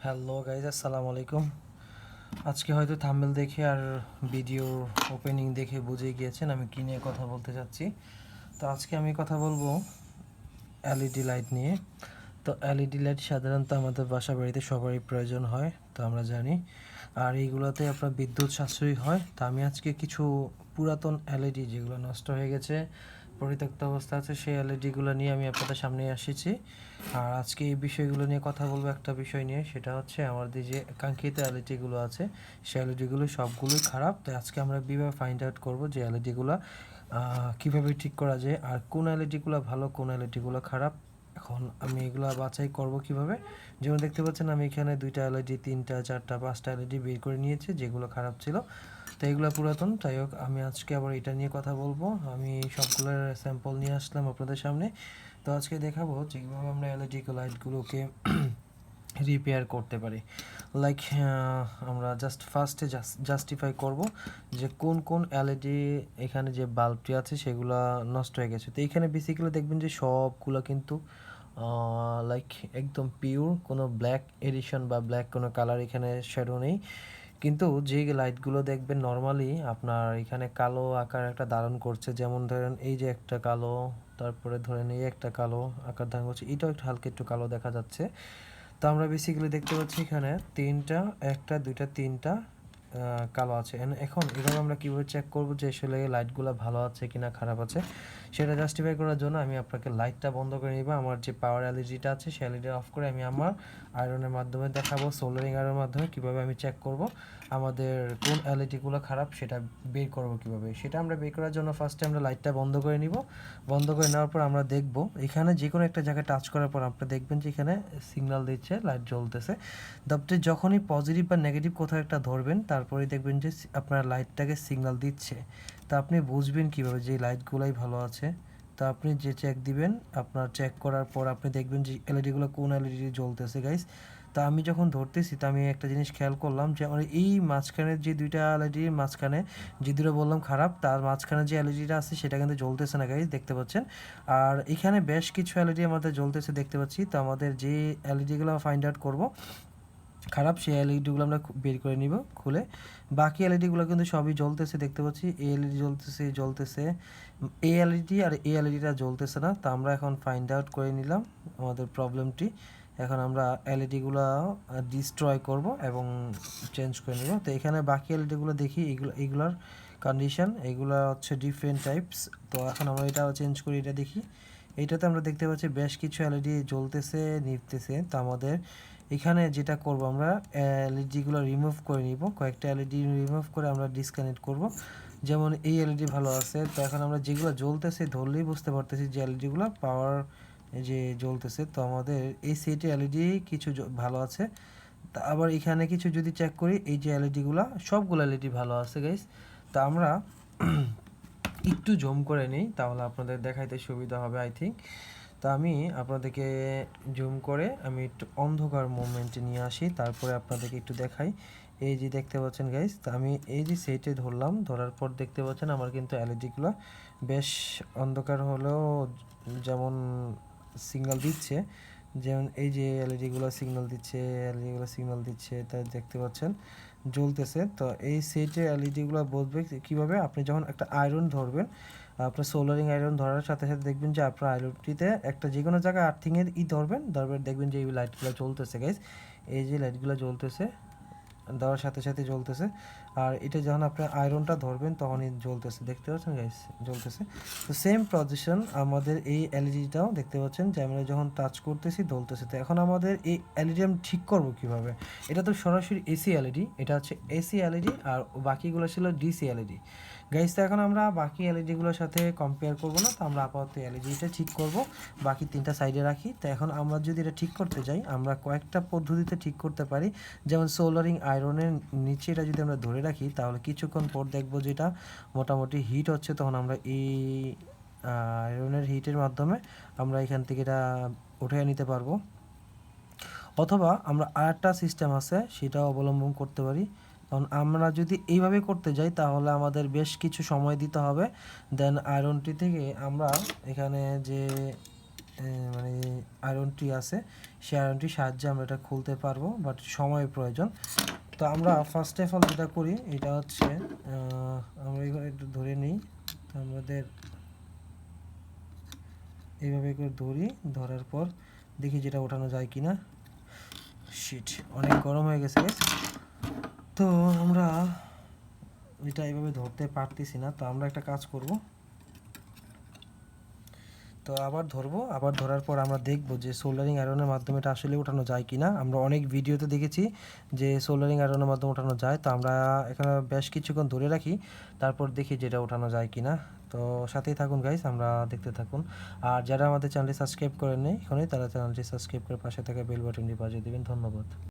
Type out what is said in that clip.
Hello guys, আসসালামু আলাইকুম। আজকে হয়তো থাম্বনেল দেখে আর ভিডিও ওপেনিং দেখে বুঝে গিয়েছেন আমি কী নিয়ে কথা বলতে চাচ্ছি। তো আজকে আমি কথা বলবো এলইডি লাইট নিয়ে। তো এলইডি লাইট সাধারণত আমাদের বাসা বাড়িতে সবারই প্রয়োজন হয়, তো আমরা জানি। আর এইগুলোতে আপনার বিদ্যুৎ সাশ্রয়ী হয়। তো আমি আজকে কিছু পুরাতন এলইডি যেগুলো নষ্ট হয়ে গেছে, পরিত্যক্ত অবস্থা আছে, সেই এলইডিগুলো নিয়ে আমি আপনাদের সামনে এসেছি। আর আজকে এই বিষয়গুলো নিয়ে কথা বলবো। একটা বিষয় নিয়ে, সেটা হচ্ছে আমাদের যে কাঙ্ক্ষিত এলইডিগুলো আছে, সেই এলইডিগুলো সবগুলোই খারাপ। তো আজকে আমরা কীভাবে ফাইন্ড আউট করবো যে এলইডিগুলো কীভাবে ঠিক করা যায়, আর কোন এলইডিগুলো ভালো, কোন এলইডিগুলো খারাপ। এখন আমি এগুলো বাছাই করব কিভাবে। যেমন দেখতে পাচ্ছেন আমি এখানে 2টা এলইডি, 3টা, 4টা, 5টা এলইডি বের করে নিয়েছি যেগুলো খারাপ ছিল। তো এগুলো পুরাতন। তাই হোক, আমি আজকে আবার এটা নিয়ে কথা বলবো। আমি সবগুলোর স্যাম্পল নিয়ে আসলাম আপনাদের সামনে। তো আজকে দেখাবো যে কীভাবে আমরা এলইডি লাইটগুলোকে রিপেয়ার করতে পারি। লাইক আমরা ফার্স্টে জাস্টিফাই করব যে কোন কোন এলইডি এখানে যে বাল্বটি আছে সেগুলো নষ্ট হয়ে গেছে। তো এইখানে বেসিক্যালি দেখবেন যে সবগুলো কিন্তু লাইক একদম পিওর, কোনো ব্ল্যাক এডিশন বা ব্ল্যাক কোনো কালার এখানে শ্যাডো নেই। কিন্তু যে লাইটগুলো দেখবেন নর্মালি আপনার এখানে কালো আকার একটা ধারণ করছে, যেমন ধরেন এই যে একটা কালো, তারপরে ধরেন এই একটা কালো আকার ধারণ করছে, এটাও একটু হালকা একটু কালো দেখা যাচ্ছে। তো আমরা বেসিক্যালি দেখতে পাচ্ছি এখানে তিনটা, একটা, দুইটা, তিনটা কালো আছে। এখন এভাবে আমরা কীভাবে চেক করবো যে আসলে লাইটগুলো ভালো আছে কিনা খারাপ আছে, সেটা জাস্টিফাই করার জন্য আমি আপনাকে লাইটটা বন্ধ করে নিব। আমার যে পাওয়ার এলইডিটা আছে সেই এলইডি অফ করে আমি আমার আয়রনের মাধ্যমে দেখাবো, সোল্ডারিং আয়রনের মাধ্যমে কীভাবে আমি চেক করব আমাদের কোন এলইডিগুলো খারাপ, সেটা বের করবো কীভাবে। সেটা আমরা বের করার জন্য ফার্স্টে আমরা লাইটটা বন্ধ করে নিব। বন্ধ করে নেওয়ার পর আমরা দেখব এখানে যে কোনো একটা জায়গায় টাচ করার পর আপনি দেখবেন যে এখানে সিগন্যাল দিচ্ছে, লাইট জ্বলতেছে। আপনি যখনই পজিটিভ বা নেগেটিভ কোথাও একটা ধরবেন, তারপরেই দেখবেন যে আপনার লাইটটাকে সিগন্যাল দিচ্ছে। তো আপনি বুঝবেন কীভাবে যে লাইটগুলাই ভালো আছে। তো আপনি যে চেক দিবেন, আপনার চেক করার পর আপনি দেখবেন যে এলইডিগুলো কোন এলইডি জ্বলতেছে গাইস। তো আমি যখন ধরতেছি, তো আমি একটা জিনিস খেয়াল করলাম যে আমার এই মাঝখানের যে দুইটা এলইডির মাঝখানে যে দুটো বললাম খারাপ, তার মাঝখানে যে এলইডিটা আছে সেটা কিন্তু জ্বলতেছে না গাইস, দেখতে পাচ্ছেন। আর এখানে বেশ কিছু এলইডি আমাদের জ্বলতেছে দেখতে পাচ্ছি। তো আমাদের যে এলইডিগুলো ফাইন্ড আউট করব খারাপ, সেই এলইডিগুলো আমরা বের করে নিব খুলে। বাকি এলইডিগুলো কিন্তু সবই জ্বলতেছে দেখতে পাচ্ছি। এই এলইডি জ্বলতেছে, এই এলইডি আর এই এলইডিটা জ্বলতেছে না। তো আমরা এখন ফাইন্ড আউট করে নিলাম আমাদের প্রবলেমটি। এখন আমরা এলইডিগুলো ডিস্ট্রয় করব এবং চেঞ্জ করে নেব। তো এখানে বাকি এলইডিগুলো দেখি, এইগুলোর কন্ডিশন, এগুলো হচ্ছে ডিফারেন্ট টাইপস। তো এখন আমরা এটা চেঞ্জ করি, এটা দেখি। এইটাতে আমরা দেখতে পাচ্ছি বেশ কিছু এলইডি জ্বলতেছে, নিভতেছে। তো আমাদের এখানে যেটা করব, আমরা এলইডিগুলো রিমুভ করে নিব। কয়েকটা এলইডি রিমুভ করে আমরা ডিসকানেক্ট করব। যেমন এই এলইডি ভালো আছে। তো এখন আমরা যেগুলো জ্বলতেছে ধরলেই বুঝতে পারতেছি যে এলইডিগুলো পাওয়ার যে জ্বলতেছে। তো আমাদের এই সেটে এলইডি কিছু ভালো আছে। তা আবার এখানে কিছু যদি চেক করি, এই যে এলইডিগুলো সবগুলো এলইডি ভালো আছে গাইস। তো আমরা একটু জুম করে নিই, তাহলে আপনাদের দেখাইতে সুবিধা হবে আই থিঙ্ক। তো আমি আপনাদেরকে জুম করে আমি একটু অন্ধকার মোমেন্টে নিয়ে আসি, তারপরে আপনাদেরকে একটু দেখাই। এই যে দেখতে পাচ্ছেন গাইস, তো আমি এই যে সেটে ধরলাম, ধরার পর দেখতে পাচ্ছেন আমার কিন্তু এলইডিগুলো বেশ অন্ধকার হলেও যেমন সিগন্যাল দিচ্ছে, যেমন এই যে এলইডিগুলো সিগন্যাল দিচ্ছে, তাই দেখতে পাচ্ছেন জ্বলতেছে। তো এই সেটে এলইডিগুলো বলবে কীভাবে, আপনি যখন একটা আয়রন ধরবেন, আপনার সোলারিং আয়রন ধরার সাথে সাথে দেখবেন যে আপনার আয়রনটিতে একটা যে কোনো জায়গায় আর্থিংয়ের ধরবেন দেখবেন যে এই লাইটগুলো জ্বলতেছে গাইস। এই যে লাইটগুলো জ্বলতেছে, দেওয়ার সাথে সাথে জ্বলতেছে। আর এটা যখন আপনার আয়রনটা ধরবেন তখনই জ্বলতেছে, দেখতে পাচ্ছেন গাইস, জ্বলতেছে। তো সেম পজিশন আমাদের এই এলইডিটাও দেখতে পাচ্ছেন যে আমরা যখন টাচ করতেছি জ্বলতেছে। তো এখন আমাদের এই এলইডি আমি ঠিক করব কিভাবে। এটা তো সরাসরি এসি এলইডি, এটা হচ্ছে এসি এলইডি, আর বাকিগুলো ছিল ডিসি এলইডি গাইস। তো এখন আমরা বাকি এলইডিগুলোর সাথে কম্পেয়ার করব না, তো আমরা আপাতত এলইডিটা ঠিক করব, বাকি তিনটা সাইডে রাখি। তো এখন আমরা যদি এটা ঠিক করতে যাই, আমরা কয়েকটা পদ্ধতিতে ঠিক করতে পারি। যেমন সোলারিং আয়রনের নিচে এটা যদি আমরা ধরে রাখি, তাহলে কিছুক্ষণ পর দেখবো যেটা মোটামুটি হিট হচ্ছে, তখন আমরা এই আয়রনের হিটের মাধ্যমে আমরা এখান থেকে এটা উঠে নিতে পারবো। অথবা আমরা আরেকটা সিস্টেম আছে, সেটাও অবলম্বন করতে পারি। কারণ আমরা যদি এইভাবে করতে যাই, তাহলে আমাদের বেশ কিছু সময় দিতে হবে। দেন আয়রনটি থেকে আমরা এখানে যে মানে আয়রনটি আছে, সেই আয়রনটির সাহায্যে আমরা এটা খুলতে পারবো, বাট সময়ের প্রয়োজন। তো আমরা ফার্স্ট অফ অল যেটা করি এটা হচ্ছে আমরা এখানে একটু ধরে নিই। তো আমাদের এইভাবে করে ধরি, ধরার পর দেখি যেটা ওঠানো যায় কিনা। শিট, অনেক গরম হয়ে গেছে। তো আমরা এটা এইভাবে ধরতে পারতেছি না, তো আমরা একটা কাজ করব। তো আবার ধরবো, আবার ধরার পর আমরা দেখব যে সোল্ডারিং আয়রনের মাধ্যমে এটা আসলে ওঠানো যায় কিনা। আমরা অনেক ভিডিওতে দেখেছি যে সোল্ডারিং আয়রনের মাধ্যমে ওঠানো যায়। তো আমরা এখানে বেশ কিছুক্ষণ ধরে রাখি, তারপর দেখি যেটা ওঠানো যায় কিনা। তো সাথেই থাকুন গাইস, আমরা দেখতে থাকুন। আর যারা আমাদের চ্যানেলটি সাবস্ক্রাইব করেননি এখনই, তারা চ্যানেলটি সাবস্ক্রাইব করে পাশে থাকা বেল বাটনটি বাজিয়ে দেবেন। ধন্যবাদ।